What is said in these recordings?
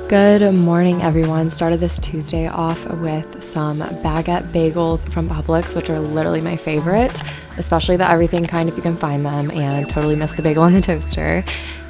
Good morning, everyone. Started this Tuesday off with some baguette bagels from Publix, which are literally my favorite, especially the everything kind if you can find them, and totally missed the bagel in the toaster.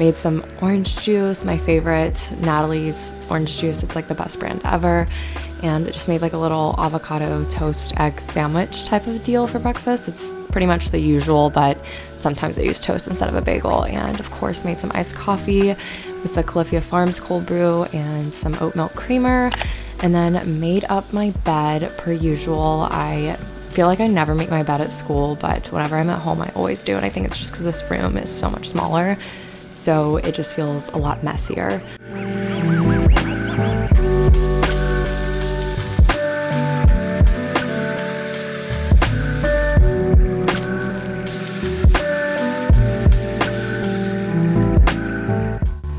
Made some orange juice, my favorite, Natalie's orange juice. It's like the best brand ever. And just made like a little avocado toast egg sandwich type of deal for breakfast. It's pretty much the usual, but sometimes I use toast instead of a bagel. And of course made some iced coffee with the Califia Farms cold brew and some oat milk creamer, and then made up my bed per usual. I feel like I never make my bed at school, but whenever I'm at home I always do, and I think it's just because this room is so much smaller, so it just feels a lot messier.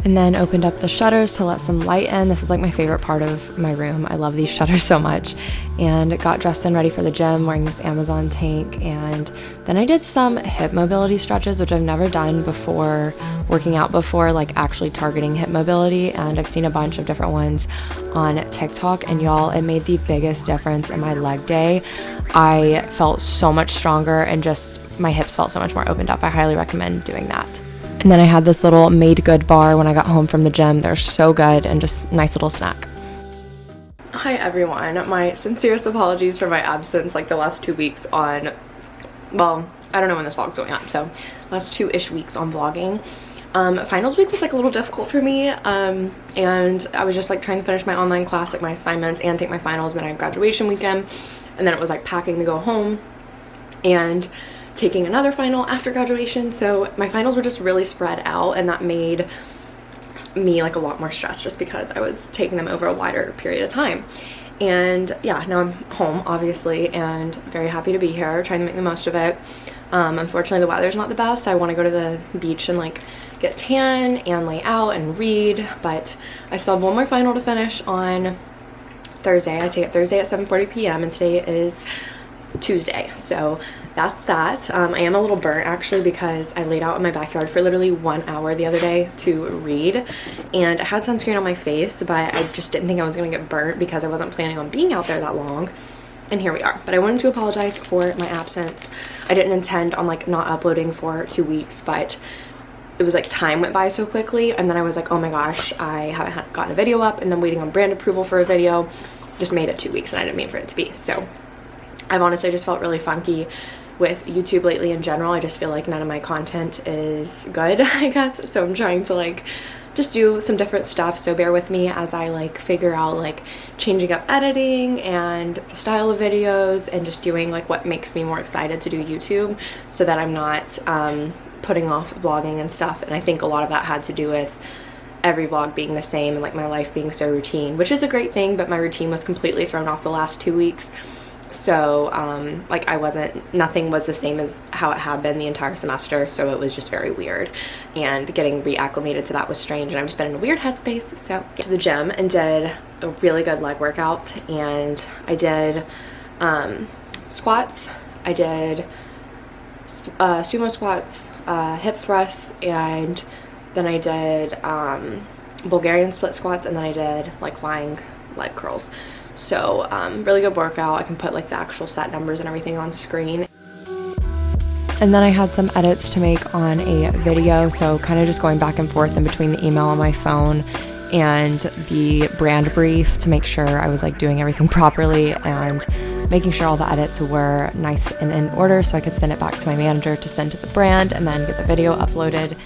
And then opened up the shutters to let some light in. This is like my favorite part of my room. I love these shutters so much. And got dressed and ready for the gym wearing this Amazon tank. And then I did some hip mobility stretches, which I've never done before working out before, like actually targeting hip mobility. And I've seen a bunch of different ones on TikTok, and y'all, it made the biggest difference in my leg day. I felt so much stronger and just my hips felt so much more opened up. I highly recommend doing that. And then I had this little Made Good bar when I got home from the gym. They're so good and just nice little snack. Hi everyone, my sincerest apologies for my absence like the last 2 weeks on, well, I don't know when this vlog's going on, so last 2-ish weeks on vlogging. Finals week was like a little difficult for me, and I was just like trying to finish my online class, like my assignments, and take my finals, and then I had graduation weekend, and then it was like packing to go home and taking another final after graduation. So my finals were just really spread out, and that made me like a lot more stressed just because I was taking them over a wider period of time. And yeah, now I'm home obviously and very happy to be here, trying to make the most of it. Unfortunately the weather's not the best. I want to go to the beach and like get tan and lay out and read, but I still have one more final to finish on Thursday. I take it Thursday at 7:40 p.m. and today is Tuesday, so that's that. I am a little burnt actually because I laid out in my backyard for literally 1 hour the other day to read, and I had sunscreen on my face, but I just didn't think I was gonna get burnt because I wasn't planning on being out there that long, and here we are. But I wanted to apologize for my absence. I didn't intend on like not uploading for 2 weeks, but it was like time went by so quickly, and then I was like, oh my gosh, I haven't gotten a video up, and then waiting on brand approval for a video just made it 2 weeks, and I didn't mean for it to be. So I've honestly just felt really funky with YouTube lately in general. I just feel like none of my content is good, I guess. So I'm trying to like just do some different stuff. So bear with me as I like figure out like changing up editing and the style of videos and just doing like what makes me more excited to do YouTube so that I'm not putting off vlogging and stuff. And I think a lot of that had to do with every vlog being the same and like my life being so routine, which is a great thing, but my routine was completely thrown off the last 2 weeks. So like nothing was the same as how it had been the entire semester, so it was just very weird, and getting reacclimated to that was strange, and I've just been in a weird headspace. So to the gym and did a really good leg workout, and I did squats, I did sumo squats, hip thrusts, and then I did Bulgarian split squats, and then I did like lying leg curls. So really good workout. I can put like the actual set numbers and everything on screen. And then I had some edits to make on a video, so kind of just going back and forth in between the email on my phone and the brand brief to make sure I was like doing everything properly and making sure all the edits were nice and in order so I could send it back to my manager to send to the brand and then get the video uploaded.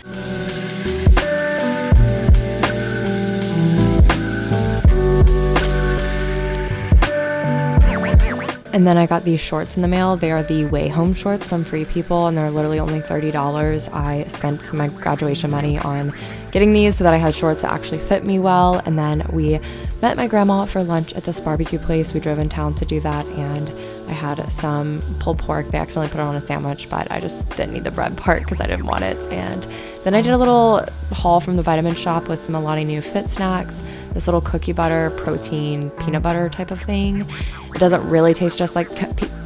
And then I got these shorts in the mail. They are the Way Home shorts from Free People, and they're literally only $30. I spent some of my graduation money on getting these so that I had shorts that actually fit me well. And then we met my grandma for lunch at this barbecue place. We drove in town to do that, and I had some pulled pork. They accidentally put it on a sandwich, but I just didn't need the bread part because I didn't want it. And then I did a little haul from the vitamin shop with some Alani Nu Fit snacks, this little cookie butter, protein, peanut butter type of thing. It doesn't really taste just like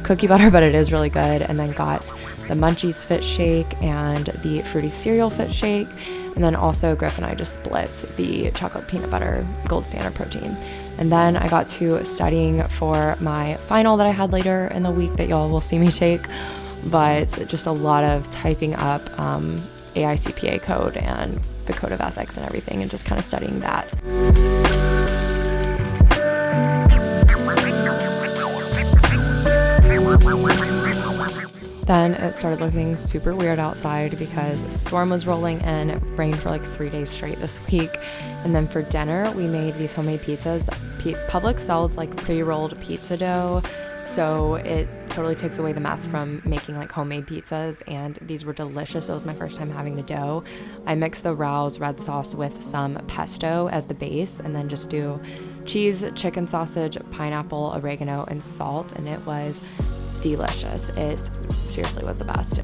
cookie butter, but it is really good. And then got the Munchies Fit Shake and the Fruity Cereal Fit Shake. And And then also Griff and I just split the chocolate peanut butter gold standard protein. And then I got to studying for my final that I had later in the week that y'all will see me take, but just a lot of typing up AICPA code and the code of ethics and everything, and just kind of studying that. Then it started looking super weird outside because a storm was rolling in. It rained for like 3 days straight this week. And then for dinner, we made these homemade pizzas. Publix sells like pre-rolled pizza dough, so it totally takes away the mess from making like homemade pizzas, and these were delicious. It was my first time having the dough. I mixed the Rao's red sauce with some pesto as the base, and then just do cheese, chicken sausage, pineapple, oregano, and salt, and it was delicious. It seriously was the best.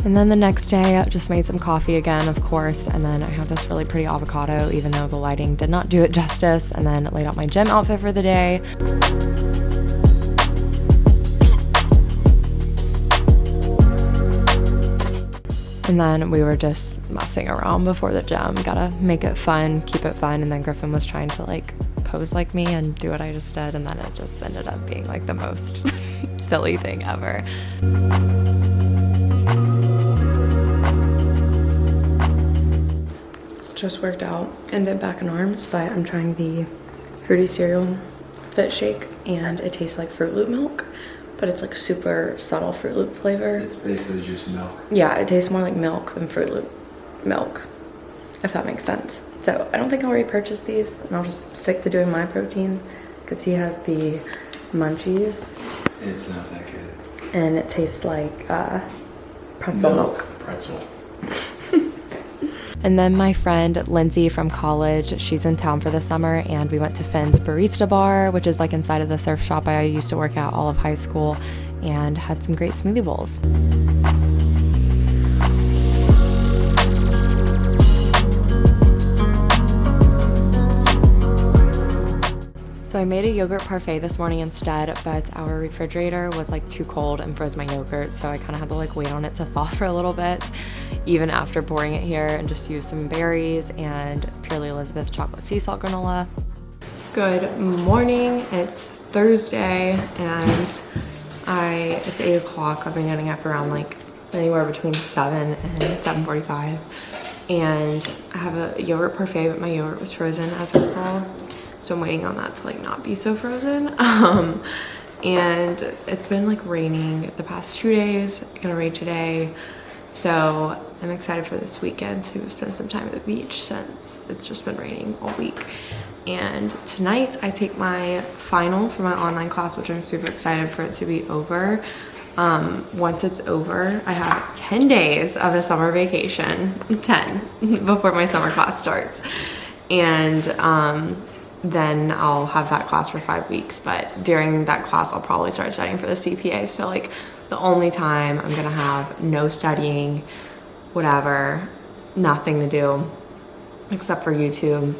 And then the next day, I just made some coffee again, of course, and then I have this really pretty avocado, even though the lighting did not do it justice, and then laid out my gym outfit for the day. And then we were just messing around before the gym. Gotta make it fun, keep it fun. And then Griffin was trying to like pose like me and do what I just did. And then it just ended up being like the most silly thing ever. Just worked out and did back and arms, but I'm trying the fruity cereal fit shake, and it tastes like Fruit Loop milk, but it's like super subtle Fruit Loop flavor. It's basically just milk. Yeah, it tastes more like milk than Fruit Loop milk, if that makes sense. So I don't think I'll repurchase these, and I'll just stick to doing my protein, because he has the munchies. It's not that good. And it tastes like pretzel milk. Pretzel. And then my friend Lindsay from college, she's in town for the summer, and we went to Finn's Barista Bar, which is like inside of the surf shop I used to work at all of high school, and had some great smoothie bowls. So I made a yogurt parfait this morning instead, but our refrigerator was like too cold and froze my yogurt, so I kind of had to like wait on it to thaw for a little bit, even after pouring it here, and just use some berries and Purely Elizabeth chocolate sea salt granola. Good morning, it's Thursday, and it's 8 o'clock. I've been getting up around like anywhere between 7 and 7:45, and I have a yogurt parfait, but my yogurt was frozen as you saw. So I'm waiting on that to like not be so frozen. And it's been like raining the past 2 days, gonna rain today. So I'm excited for this weekend to spend some time at the beach since it's just been raining all week. And tonight I take my final for my online class, which I'm super excited for it to be over. Once it's over, I have 10 days of a summer vacation, 10, before my summer class starts. And then I'll have that class for 5 weeks, but during that class I'll probably start studying for the CPA. So like the only time I'm gonna have no studying, whatever, nothing to do except for YouTube,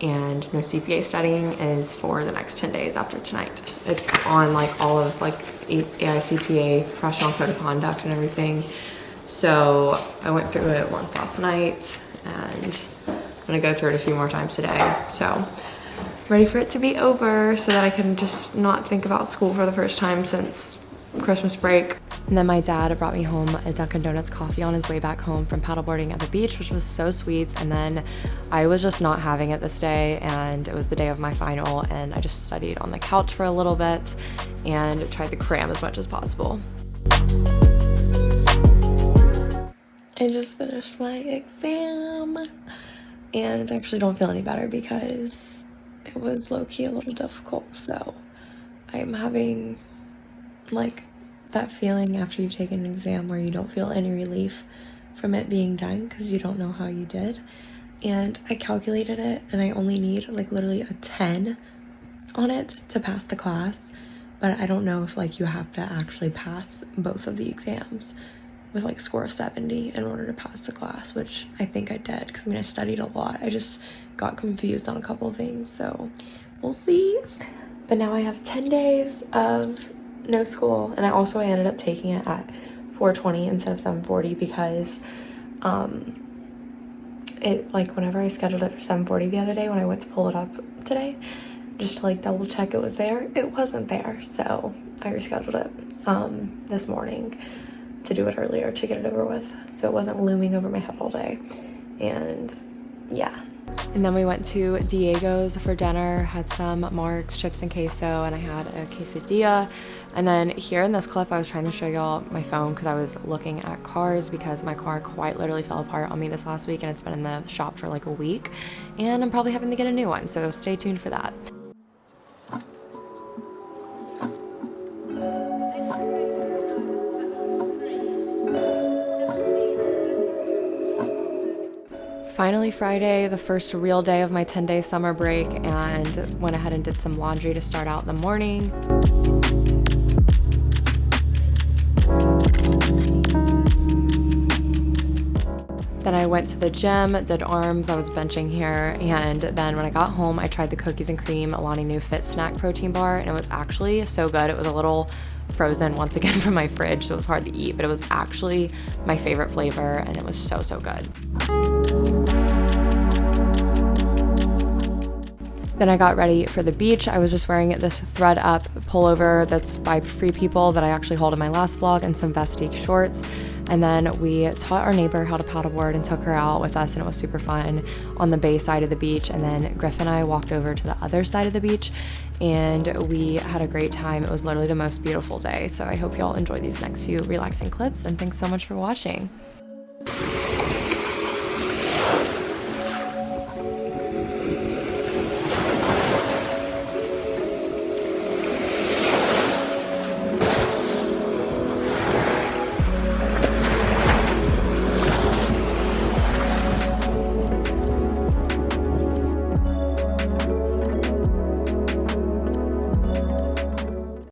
and no CPA studying is for the next 10 days after tonight. It's on like all of like AICPA, professional code of conduct and everything. So I went through it once last night, and I'm gonna go through it a few more times today. So ready for it to be over so that I can just not think about school for the first time since Christmas break. And then my dad brought me home a Dunkin' Donuts coffee on his way back home from paddleboarding at the beach, which was so sweet. And then I was just not having it this day, and it was the day of my final, and I just studied on the couch for a little bit and tried to cram as much as possible. I just finished my exam, and I actually don't feel any better because it was low-key a little difficult. So I'm having like that feeling after you've taken an exam where you don't feel any relief from it being done because you don't know how you did. And I calculated it, and I only need like literally a 10 on it to pass the class, but I don't know if like you have to actually pass both of the exams with like score of 70 in order to pass the class, which I think I did because I mean I studied a lot. I just got confused on a couple of things, so we'll see. But now I have 10 days of no school, and I ended up taking it at 4:20 instead of 7:40 because it, like, whenever I scheduled it for 7:40 the other day when I went to pull it up today just to like double check it was there, it wasn't there, so I rescheduled it this morning to do it earlier to get it over with so it wasn't looming over my head all day. And yeah. And then we went to Diego's for dinner, had some Mark's chips and queso, and I had a quesadilla. And then here in this clip, I was trying to show y'all my phone because I was looking at cars because my car quite literally fell apart on me this last week and it's been in the shop for like a week. And I'm probably having to get a new one, so stay tuned for that. Finally Friday, the first real day of my 10-day summer break, and went ahead and did some laundry to start out the morning. Then I went to the gym, did arms, I was benching here, and then when I got home, I tried the cookies and cream Alani Nu Fit Snack protein bar, and it was actually so good. It was a little frozen once again from my fridge, so it was hard to eat, but it was actually my favorite flavor, and it was so, so good. Then I got ready for the beach. I was just wearing this thread up pullover that's by Free People that I actually hauled in my last vlog, and some Vestique shorts. And then we taught our neighbor how to paddleboard and took her out with us, and it was super fun on the bay side of the beach. And then Griff and I walked over to the other side of the beach and we had a great time. It was literally the most beautiful day. So I hope y'all enjoy these next few relaxing clips, and thanks so much for watching.